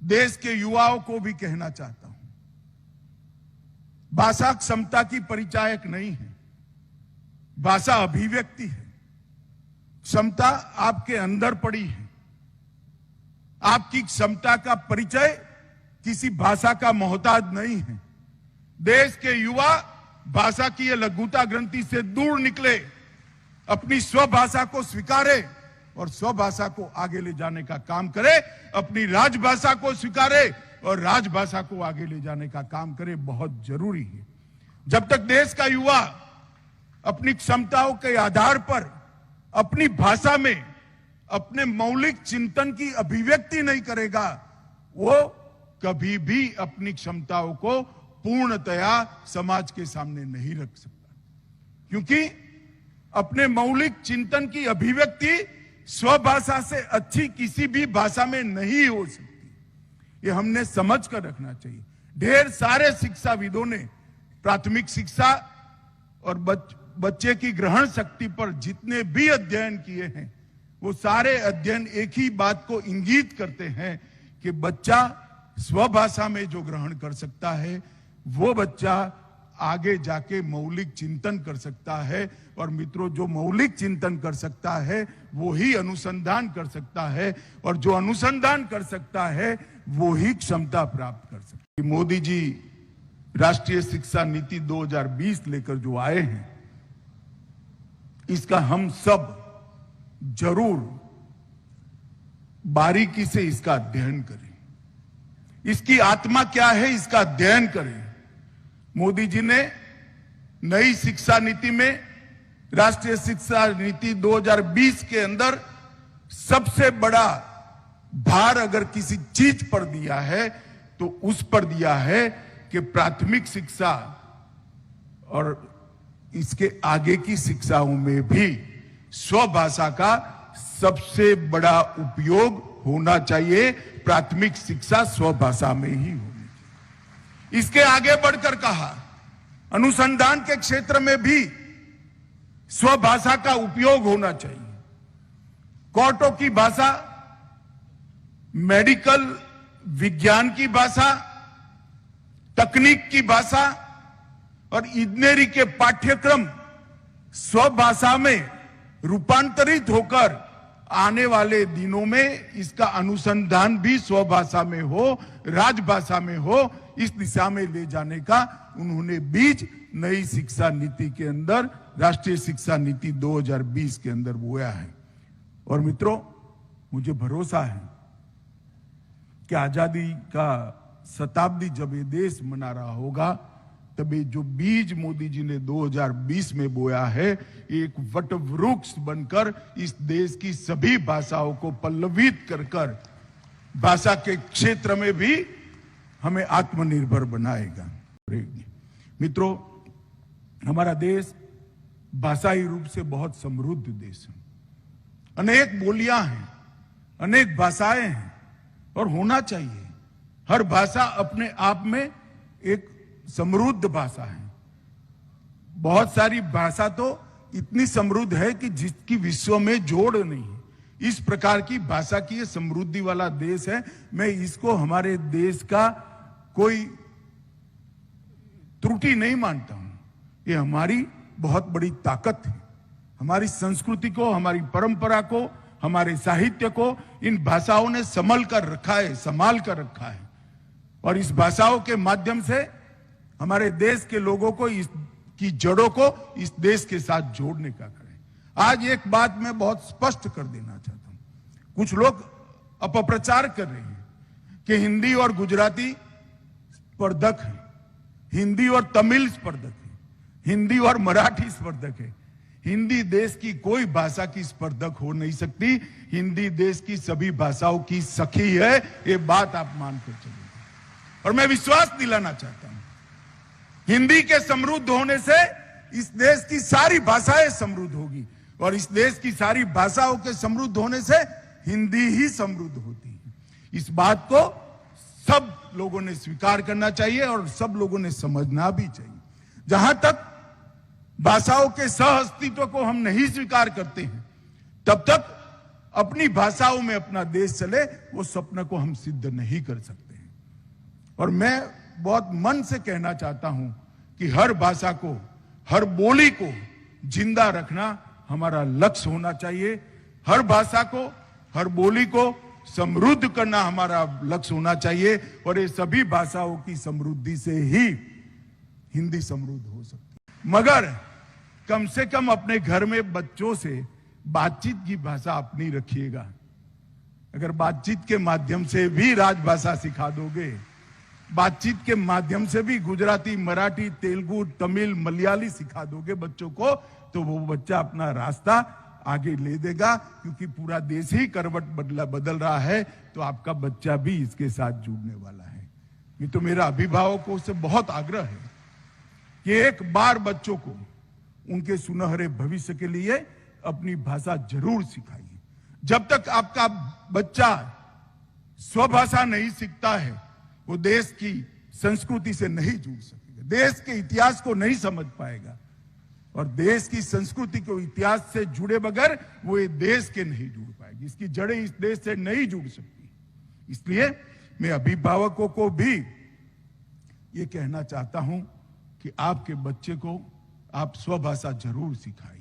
देश के युवाओं को भी कहना चाहता हूं, भाषा क्षमता की परिचायक नहीं है, भाषा अभिव्यक्ति है। क्षमता आपके अंदर पड़ी है। आपकी क्षमता का परिचय किसी भाषा का मोहताज नहीं है। देश के युवा भाषा की लघुता ग्रंथि से दूर निकले, अपनी स्वभाषा को स्वीकारे और स्वभाषा को आगे ले जाने का काम करे, अपनी राजभाषा को स्वीकारे और राजभाषा को आगे ले जाने का काम करे, बहुत जरूरी है। जब तक देश का युवा अपनी क्षमताओं के आधार पर अपनी भाषा में अपने मौलिक चिंतन की अभिव्यक्ति नहीं करेगा, वो कभी भी अपनी क्षमताओं को पूर्णतया समाज के सामने नहीं रख सकता, क्योंकि अपने मौलिक चिंतन की अभिव्यक्ति स्वभाषा से अच्छी किसी भी भाषा में नहीं हो सकती। ये हमने समझ कर रखना चाहिए। ढेर सारे शिक्षाविदों ने प्राथमिक शिक्षा और बच्चे की ग्रहण शक्ति पर जितने भी अध्ययन किए हैं, वो सारे अध्ययन एक ही बात को इंगित करते हैं कि बच्चा स्वभाषा में जो ग्रहण कर सकता है, वो बच्चा आगे जाके मौलिक चिंतन कर सकता है। और मित्रों, जो मौलिक चिंतन कर सकता है वो ही अनुसंधान कर सकता है, और जो अनुसंधान कर सकता है वो ही क्षमता प्राप्त कर सकता है। मोदी जी राष्ट्रीय शिक्षा नीति 2020 लेकर जो आए हैं, इसका हम सब जरूर बारीकी से इसका अध्ययन करें। इसकी आत्मा क्या है, इसका अध्ययन करें। मोदी जी ने नई शिक्षा नीति में, राष्ट्रीय शिक्षा नीति 2020 के अंदर सबसे बड़ा भार अगर किसी चीज पर दिया है तो उस पर दिया है कि प्राथमिक शिक्षा और इसके आगे की शिक्षाओं में भी स्वभाषा का सबसे बड़ा उपयोग होना चाहिए। प्राथमिक शिक्षा स्वभाषा में ही होनी चाहिए। इसके आगे बढ़कर कहा, अनुसंधान के क्षेत्र में भी स्वभाषा का उपयोग होना चाहिए। कोर्टों की भाषा, मेडिकल विज्ञान की भाषा, तकनीक की भाषा और इंजीनियरिंग के पाठ्यक्रम स्वभाषा में रूपांतरित होकर आने वाले दिनों में इसका अनुसंधान भी स्वभाषा में हो, राजभाषा में हो, इस दिशा में ले जाने का उन्होंने बीज नई शिक्षा नीति के अंदर, राष्ट्रीय शिक्षा नीति 2020 के अंदर बोया है। और मित्रों, मुझे भरोसा है कि आजादी का शताब्दी जब ये देश मना रहा होगा, तभी जो बीज मोदी जी ने 2020 में बोया है, एक वट वृक्ष बनकर इस देश की सभी भाषाओं को पल्लवित कर भाषा के क्षेत्र में भी हमें आत्मनिर्भर बनाएगा। मित्रों, हमारा देश भाषाई रूप से बहुत समृद्ध देश है। अनेक बोलियां हैं, अनेक भाषाएं हैं और होना चाहिए। हर भाषा अपने आप में एक समृद्ध भाषा है। बहुत सारी भाषा तो इतनी समृद्ध है कि जिसकी विश्व में जोड़ नहीं है। इस प्रकार की भाषा की ये समृद्धि वाला देश है। मैं इसको हमारे देश का कोई त्रुटि नहीं मानता हूं। ये हमारी बहुत बड़ी ताकत है। हमारी संस्कृति को, हमारी परंपरा को, हमारे साहित्य को इन भाषाओं ने संभाल कर रखा है, संभाल कर रखा है। और इस भाषाओं के माध्यम से हमारे देश के लोगों को, इसकी जड़ों को इस देश के साथ जोड़ने का करें। आज एक बात मैं बहुत स्पष्ट कर देना चाहता हूं। कुछ लोग अपप्रचार कर रहे हैं कि हिंदी और गुजराती स्पर्धक है, हिंदी और तमिल स्पर्धक है, हिंदी और मराठी स्पर्धक है। हिंदी देश की कोई भाषा की स्पर्धक हो नहीं सकती। हिंदी देश की सभी भाषाओं की सखी है। ये बात आप मानकर चलिए। और मैं विश्वास दिलाना चाहता हूं, हिंदी के समृद्ध होने से इस देश की सारी भाषाएं समृद्ध होगी, और इस देश की सारी भाषाओं के समृद्ध होने से हिंदी ही समृद्ध होती है। इस बात को सब लोगों ने स्वीकार करना चाहिए और सब लोगों ने समझना भी चाहिए। जहां तक भाषाओं के सह अस्तित्व को हम नहीं स्वीकार करते हैं, तब तक अपनी भाषाओं में अपना देश चले, वो सपने को हम सिद्ध नहीं कर सकते हैं। और मैं बहुत मन से कहना चाहता हूं कि हर भाषा को, हर बोली को जिंदा रखना हमारा लक्ष्य होना चाहिए। हर भाषा को, हर बोली को समृद्ध करना हमारा लक्ष्य होना चाहिए। और ये सभी भाषाओं की समृद्धि से ही हिंदी समृद्ध हो सकती है। मगर कम से कम अपने घर में बच्चों से बातचीत की भाषा अपनी रखिएगा। अगर बातचीत के माध्यम से भी राजभाषा सिखा दोगे, बातचीत के माध्यम से भी गुजराती, मराठी, तेलुगु, तमिल, मलयाली सिखा दोगे बच्चों को, तो वो बच्चा अपना रास्ता आगे ले देगा। क्योंकि पूरा देश ही करवट बदल रहा है, तो आपका बच्चा भी इसके साथ जुड़ने वाला है। ये तो मेरा अभिभावकों से बहुत आग्रह है कि एक बार बच्चों को उनके सुनहरे भविष्य के लिए अपनी भाषा जरूर सिखाइए। जब तक आपका बच्चा स्वभाषा नहीं सीखता है, वो देश की संस्कृति से नहीं जुड़ सकेगा, देश के इतिहास को नहीं समझ पाएगा। और देश की संस्कृति को इतिहास से जुड़े बगैर वो ये देश के नहीं जुड़ पाएगी, इसकी जड़ें इस देश से नहीं जुड़ सकती। इसलिए मैं अभिभावकों को भी ये कहना चाहता हूं कि आपके बच्चे को आप स्वभाषा जरूर सिखाइए।